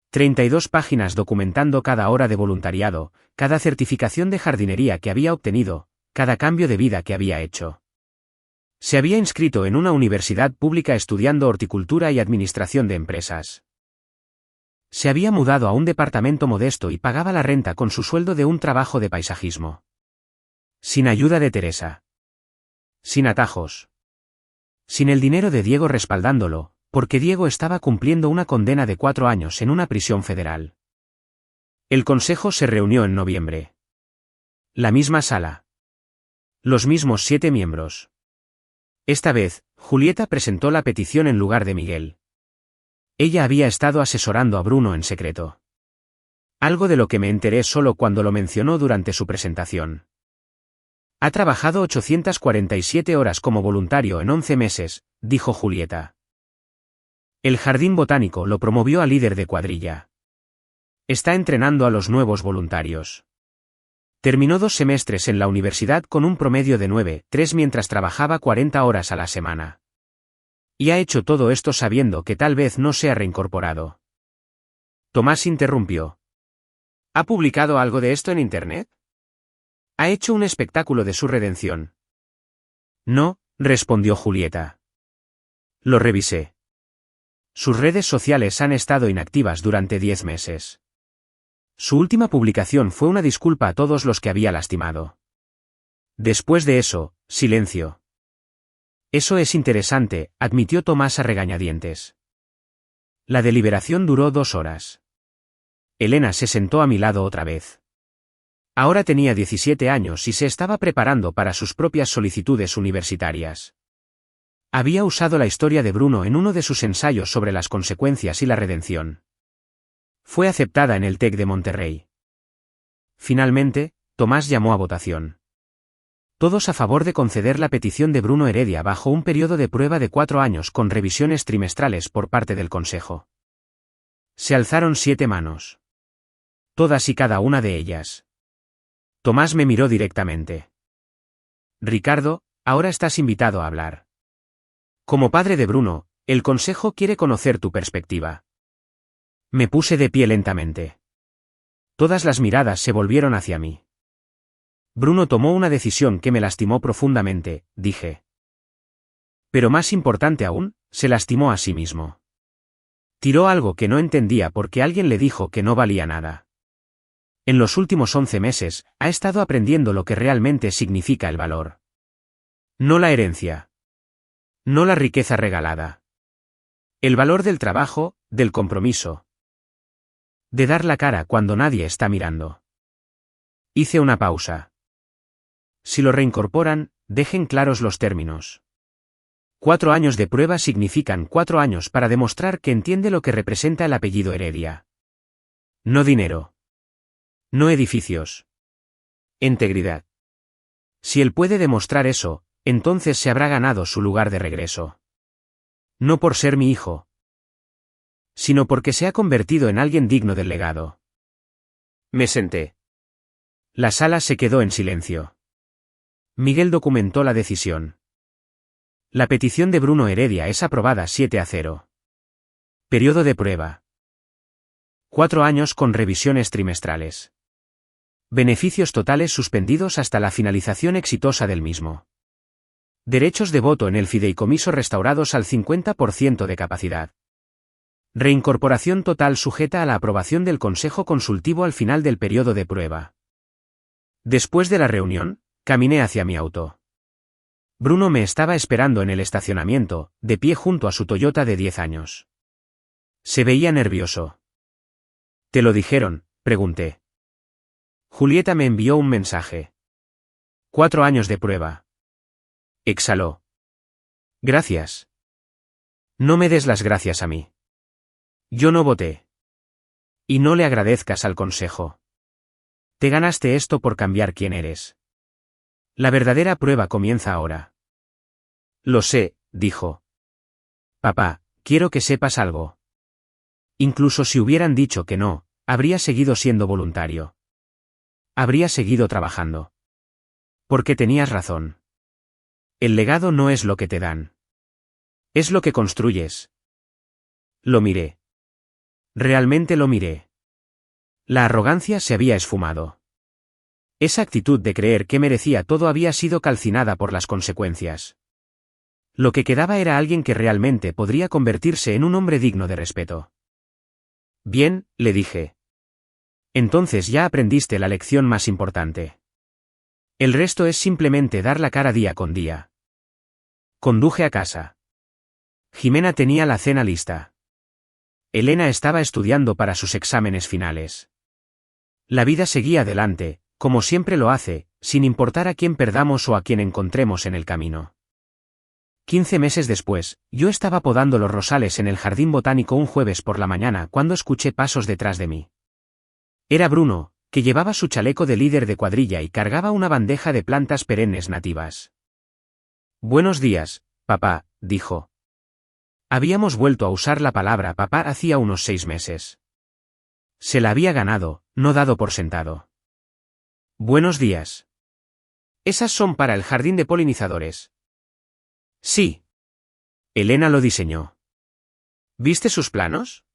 32 páginas documentando cada hora de voluntariado, cada certificación de jardinería que había obtenido, cada cambio de vida que había hecho. Se había inscrito en una universidad pública estudiando horticultura y administración de empresas. Se había mudado a un departamento modesto y pagaba la renta con su sueldo de un trabajo de paisajismo. Sin ayuda de Teresa. Sin atajos. Sin el dinero de Diego respaldándolo, porque Diego estaba cumpliendo una condena de 4 años en una prisión federal. El consejo se reunió en noviembre. La misma sala. Los mismos 7 miembros. Esta vez, Julieta presentó la petición en lugar de Miguel. Ella había estado asesorando a Bruno en secreto. Algo de lo que me enteré solo cuando lo mencionó durante su presentación. Ha trabajado 847 horas como voluntario en 11 meses, dijo Julieta. El jardín botánico lo promovió a líder de cuadrilla. Está entrenando a los nuevos voluntarios. Terminó 2 semestres en la universidad con un promedio de 9,3 mientras trabajaba 40 horas a la semana. Y ha hecho todo esto sabiendo que tal vez no sea reincorporado. Tomás interrumpió. ¿Ha publicado algo de esto en Internet? ¿Ha hecho un espectáculo de su redención? No, respondió Julieta. Lo revisé. Sus redes sociales han estado inactivas durante 10 meses. Su última publicación fue una disculpa a todos los que había lastimado. Después de eso, silencio. Eso es interesante, admitió Tomás a regañadientes. La deliberación duró 2 horas. Elena se sentó a mi lado otra vez. Ahora tenía 17 años y se estaba preparando para sus propias solicitudes universitarias. Había usado la historia de Bruno en uno de sus ensayos sobre las consecuencias y la redención. Fue aceptada en el TEC de Monterrey. Finalmente, Tomás llamó a votación. Todos a favor de conceder la petición de Bruno Heredia bajo un periodo de prueba de 4 años con revisiones trimestrales por parte del Consejo. Se alzaron 7 manos. Todas y cada una de ellas. Tomás me miró directamente. Ricardo, ahora estás invitado a hablar. Como padre de Bruno, el Consejo quiere conocer tu perspectiva. Me puse de pie lentamente. Todas las miradas se volvieron hacia mí. Bruno tomó una decisión que me lastimó profundamente, dije. Pero más importante aún, se lastimó a sí mismo. Tiró algo que no entendía porque alguien le dijo que no valía nada. En los últimos 11 meses, ha estado aprendiendo lo que realmente significa el valor. No la herencia. No la riqueza regalada. El valor del trabajo, del compromiso. De dar la cara cuando nadie está mirando. Hice una pausa. Si lo reincorporan, dejen claros los términos. 4 años de prueba significan 4 años para demostrar que entiende lo que representa el apellido Heredia. No dinero. No edificios. Integridad. Si él puede demostrar eso, entonces se habrá ganado su lugar de regreso. No por ser mi hijo, sino porque se ha convertido en alguien digno del legado. Me senté. La sala se quedó en silencio. Miguel documentó la decisión. La petición de Bruno Heredia es aprobada 7-0. Periodo de prueba. 4 años con revisiones trimestrales. Beneficios totales suspendidos hasta la finalización exitosa del mismo. Derechos de voto en el fideicomiso restaurados al 50% de capacidad. Reincorporación total sujeta a la aprobación del Consejo Consultivo al final del periodo de prueba. Después de la reunión, caminé hacia mi auto. Bruno me estaba esperando en el estacionamiento, de pie junto a su Toyota de 10 años. Se veía nervioso. ¿Te lo dijeron?, pregunté. Julieta me envió un mensaje. 4 años de prueba. Exhaló. Gracias. No me des las gracias a mí. Yo no voté. Y no le agradezcas al consejo. Te ganaste esto por cambiar quién eres. La verdadera prueba comienza ahora. Lo sé, dijo. Papá, quiero que sepas algo. Incluso si hubieran dicho que no, habría seguido siendo voluntario. Habría seguido trabajando. Porque tenías razón. El legado no es lo que te dan. Es lo que construyes. Lo miré. Realmente lo miré. La arrogancia se había esfumado. Esa actitud de creer que merecía todo había sido calcinada por las consecuencias. Lo que quedaba era alguien que realmente podría convertirse en un hombre digno de respeto. Bien, le dije. Entonces ya aprendiste la lección más importante. El resto es simplemente dar la cara día con día. Conduje a casa. Jimena tenía la cena lista. Elena estaba estudiando para sus exámenes finales. La vida seguía adelante, como siempre lo hace, sin importar a quién perdamos o a quién encontremos en el camino. 15 meses después, yo estaba podando los rosales en el jardín botánico un jueves por la mañana cuando escuché pasos detrás de mí. Era Bruno, que llevaba su chaleco de líder de cuadrilla y cargaba una bandeja de plantas perennes nativas. Buenos días, papá, dijo. Habíamos vuelto a usar la palabra papá hacía unos 6 meses. Se la había ganado, no dado por sentado. Buenos días. Esas son para el jardín de polinizadores. Sí. Elena lo diseñó. ¿Viste sus planos?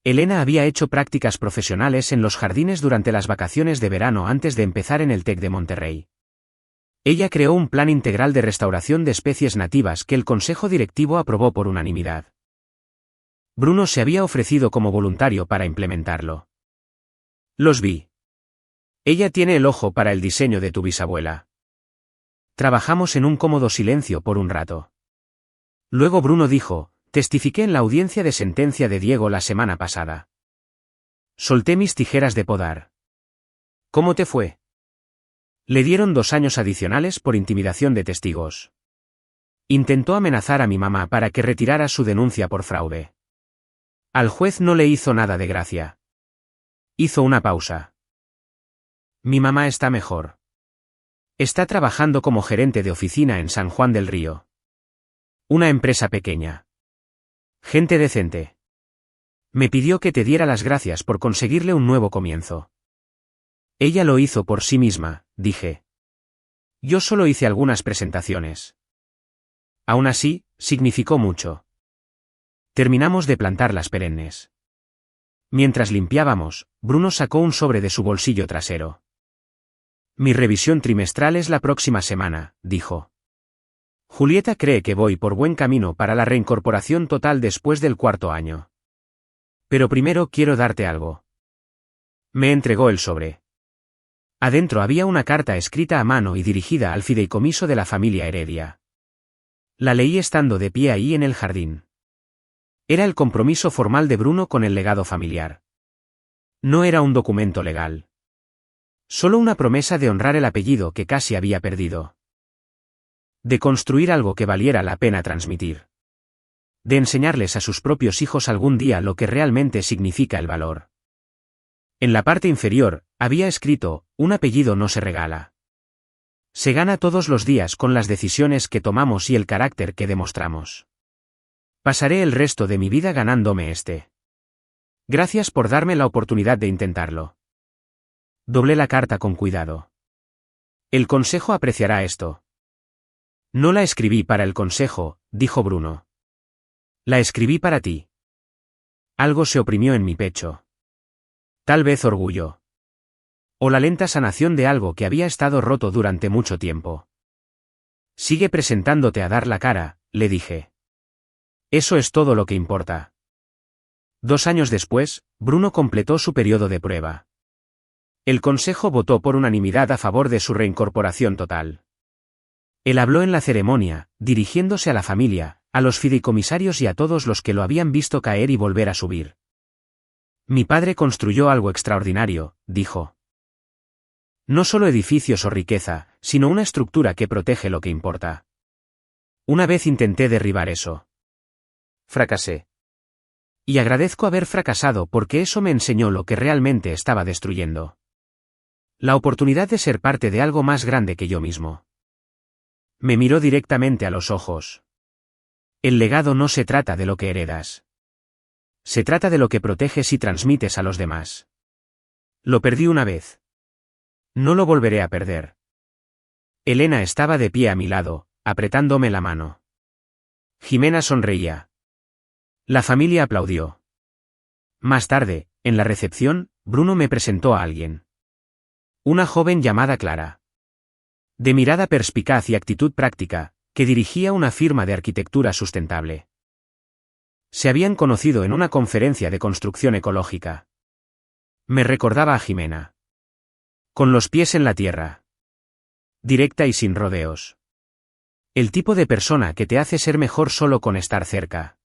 Elena había hecho prácticas profesionales en los jardines durante las vacaciones de verano antes de empezar en el TEC de Monterrey. Ella creó un plan integral de restauración de especies nativas que el consejo directivo aprobó por unanimidad. Bruno se había ofrecido como voluntario para implementarlo. Los vi. Ella tiene el ojo para el diseño de tu bisabuela. Trabajamos en un cómodo silencio por un rato. Luego Bruno dijo, testifiqué en la audiencia de sentencia de Diego la semana pasada. Solté mis tijeras de podar. ¿Cómo te fue? Le dieron 2 años adicionales por intimidación de testigos. Intentó amenazar a mi mamá para que retirara su denuncia por fraude. Al juez no le hizo nada de gracia. Hizo una pausa. Mi mamá está mejor. Está trabajando como gerente de oficina en San Juan del Río. Una empresa pequeña. Gente decente. Me pidió que te diera las gracias por conseguirle un nuevo comienzo. Ella lo hizo por sí misma, dije. Yo solo hice algunas presentaciones. Aún así, significó mucho. Terminamos de plantar las perennes. Mientras limpiábamos, Bruno sacó un sobre de su bolsillo trasero. Mi revisión trimestral es la próxima semana, dijo. Julieta cree que voy por buen camino para la reincorporación total después del 4º año. Pero primero quiero darte algo. Me entregó el sobre. Adentro había una carta escrita a mano y dirigida al fideicomiso de la familia Heredia. La leí estando de pie ahí en el jardín. Era el compromiso formal de Bruno con el legado familiar. No era un documento legal. Solo una promesa de honrar el apellido que casi había perdido. De construir algo que valiera la pena transmitir. De enseñarles a sus propios hijos algún día lo que realmente significa el valor. En la parte inferior, había escrito, un apellido no se regala. Se gana todos los días con las decisiones que tomamos y el carácter que demostramos. Pasaré el resto de mi vida ganándome este. Gracias por darme la oportunidad de intentarlo. Doblé la carta con cuidado. El consejo apreciará esto. No la escribí para el consejo, dijo Bruno. La escribí para ti. Algo se oprimió en mi pecho. Tal vez orgullo. O la lenta sanación de algo que había estado roto durante mucho tiempo. Sigue presentándote a dar la cara, le dije. Eso es todo lo que importa. 2 años después, Bruno completó su periodo de prueba. El consejo votó por unanimidad a favor de su reincorporación total. Él habló en la ceremonia, dirigiéndose a la familia, a los fideicomisarios y a todos los que lo habían visto caer y volver a subir. Mi padre construyó algo extraordinario, dijo. No solo edificios o riqueza, sino una estructura que protege lo que importa. Una vez intenté derribar eso. Fracasé. Y agradezco haber fracasado porque eso me enseñó lo que realmente estaba destruyendo. La oportunidad de ser parte de algo más grande que yo mismo. Me miró directamente a los ojos. El legado no se trata de lo que heredas. Se trata de lo que proteges y transmites a los demás. Lo perdí una vez. No lo volveré a perder. Elena estaba de pie a mi lado, apretándome la mano. Jimena sonreía. La familia aplaudió. Más tarde, en la recepción, Bruno me presentó a alguien. Una joven llamada Clara. De mirada perspicaz y actitud práctica, que dirigía una firma de arquitectura sustentable. Se habían conocido en una conferencia de construcción ecológica. Me recordaba a Jimena. Con los pies en la tierra. Directa y sin rodeos. El tipo de persona que te hace ser mejor solo con estar cerca.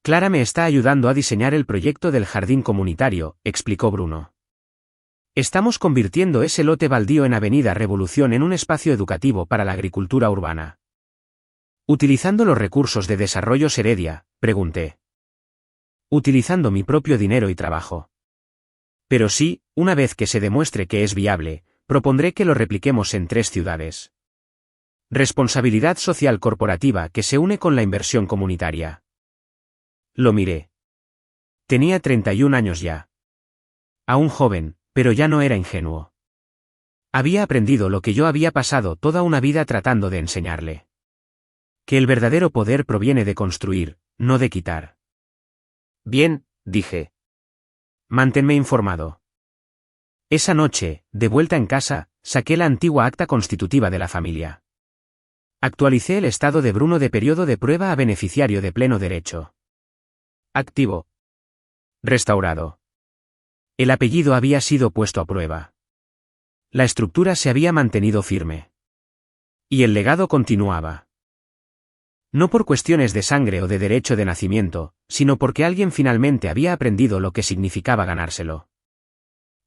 Clara me está ayudando a diseñar el proyecto del jardín comunitario, explicó Bruno. Estamos convirtiendo ese lote baldío en Avenida Revolución en un espacio educativo para la agricultura urbana. ¿Utilizando los recursos de Desarrollos Heredia?, pregunté. Utilizando mi propio dinero y trabajo. Pero sí, una vez que se demuestre que es viable, propondré que lo repliquemos en 3 ciudades. Responsabilidad social corporativa que se une con la inversión comunitaria. Lo miré. Tenía 31 años ya. Aún joven, pero ya no era ingenuo. Había aprendido lo que yo había pasado toda una vida tratando de enseñarle. Que el verdadero poder proviene de construir, no de quitar. Bien, dije. Manténme informado. Esa noche, de vuelta en casa, saqué la antigua acta constitutiva de la familia. Actualicé el estado de Bruno de periodo de prueba a beneficiario de pleno derecho. Activo. Restaurado. El apellido había sido puesto a prueba. La estructura se había mantenido firme. Y el legado continuaba. No por cuestiones de sangre o de derecho de nacimiento, sino porque alguien finalmente había aprendido lo que significaba ganárselo.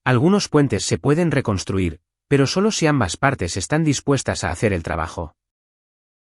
Algunos puentes se pueden reconstruir, pero solo si ambas partes están dispuestas a hacer el trabajo.